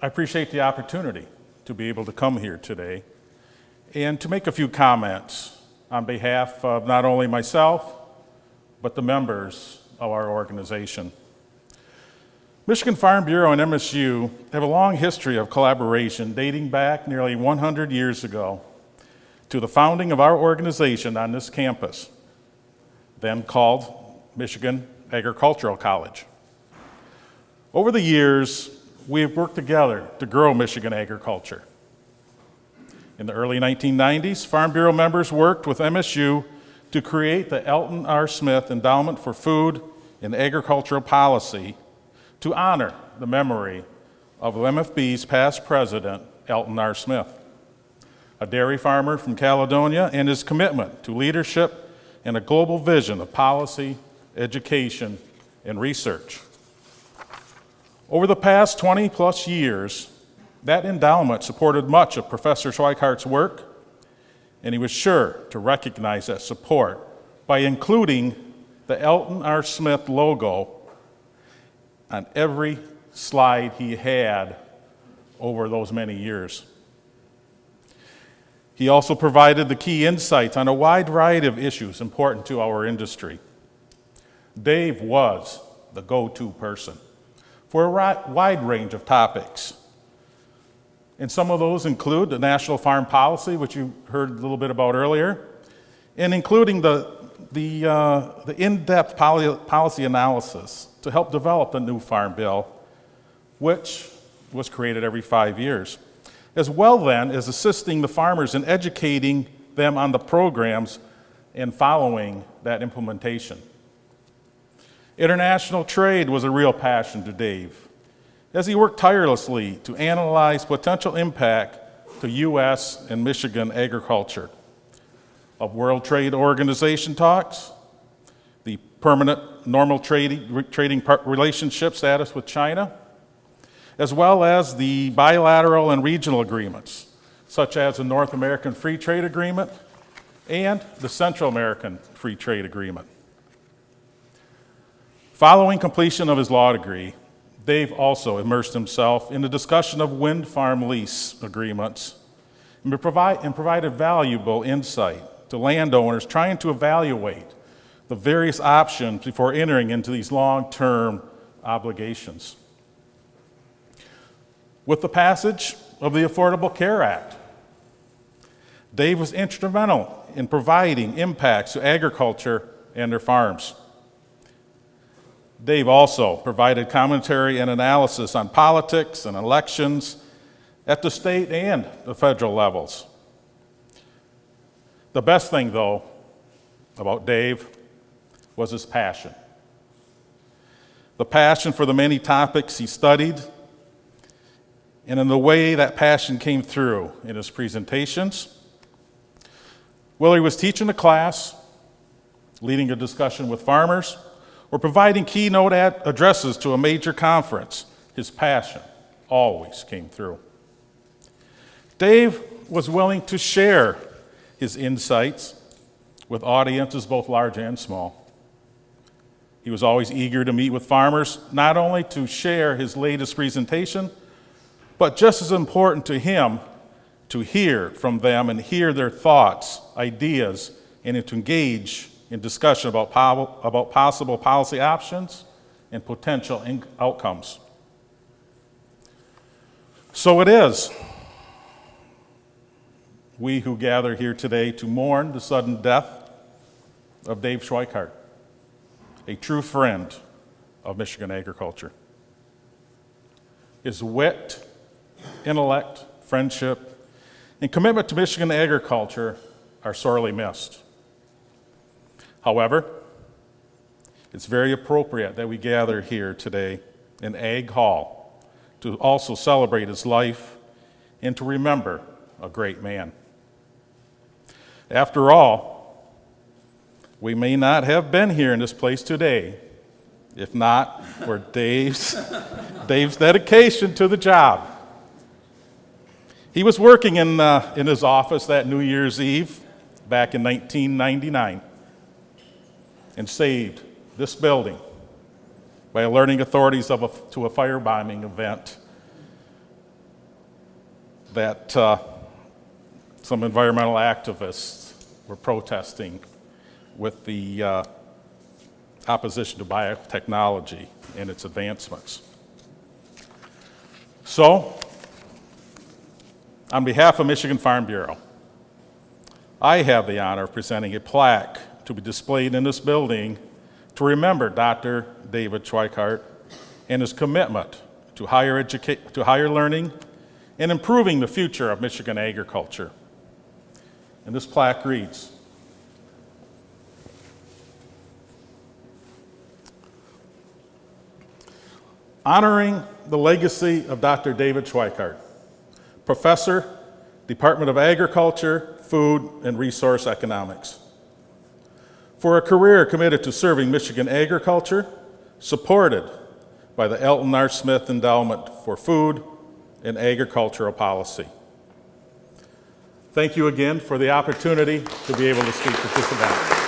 I appreciate the opportunity to be able to come here today and to make a few comments on behalf of not only myself, but the members of our organization. Michigan Farm Bureau and MSU have a long history of collaboration dating back nearly 100 years ago to the founding of our organization on this campus, then called Michigan Agricultural College. Over the years, we have worked together to grow Michigan agriculture. In the early 1990s, Farm Bureau members worked with MSU to create the Elton R. Smith Endowment for Food and Agricultural Policy to honor the memory of MFB's past president, Elton R. Smith, a dairy farmer from Caledonia, and his commitment to leadership and a global vision of policy, education, and research. Over the past 20 plus years, that endowment supported much of Professor Schweikhardt's work, and he was sure to recognize that support by including the Elton R. Smith logo on every slide he had over those many years. He also provided the key insights on a wide variety of issues important to our industry. Dave was the go-to person for a wide range of topics. And some of those include the National Farm Policy, which you heard a little bit about earlier, and including the in-depth policy analysis to help develop the new Farm Bill, which was created every 5 years, as well then as assisting the farmers in educating them on the programs and following that implementation. International trade was a real passion to Dave, as he worked tirelessly to analyze potential impact to U.S. and Michigan agriculture of World Trade Organization talks, the permanent normal trading relationship status with China, as well as the bilateral and regional agreements, such as the North American Free Trade Agreement and the Central American Free Trade Agreement. Following completion of his law degree, Dave also immersed himself in the discussion of wind farm lease agreements and provided valuable insight to landowners trying to evaluate the various options before entering into these long-term obligations. With the passage of the Affordable Care Act, Dave was instrumental in providing impacts to agriculture and their farms. Dave also provided commentary and analysis on politics and elections at the state and the federal levels. The best thing, though, about Dave was his passion. The passion for the many topics he studied, and in the way that passion came through in his presentations. Whether he was teaching a class, leading a discussion with farmers, or providing keynote addresses to a major conference, his passion always came through. Dave was willing to share his insights with audiences both large and small. He was always eager to meet with farmers, not only to share his latest presentation, but just as important to him to hear from them and hear their thoughts, ideas, and to engage in discussion about possible policy options and potential outcomes. So it is we who gather here today to mourn the sudden death of Dave Schweikhardt, a true friend of Michigan agriculture. His wit, intellect, friendship, and commitment to Michigan agriculture are sorely missed. However, it's very appropriate that we gather here today in Ag Hall to also celebrate his life and to remember a great man. After all, we may not have been here in this place today if not for Dave's dedication to the job. He was working in his office that New Year's Eve back in 1999 and saved this building by alerting authorities to a firebombing event that some environmental activists were protesting with the opposition to biotechnology and its advancements. So, on behalf of Michigan Farm Bureau, I have the honor of presenting a plaque to be displayed in this building to remember Dr. David Schweikhardt and his commitment to higher learning and improving the future of Michigan agriculture. And this plaque reads, honoring the legacy of Dr. David Schweikhardt, Professor, Department of Agriculture, Food, and Resource Economics. For a career committed to serving Michigan agriculture, supported by the Elton R. Smith Endowment for Food and Agricultural Policy. Thank you again for the opportunity to be able to speak at this event.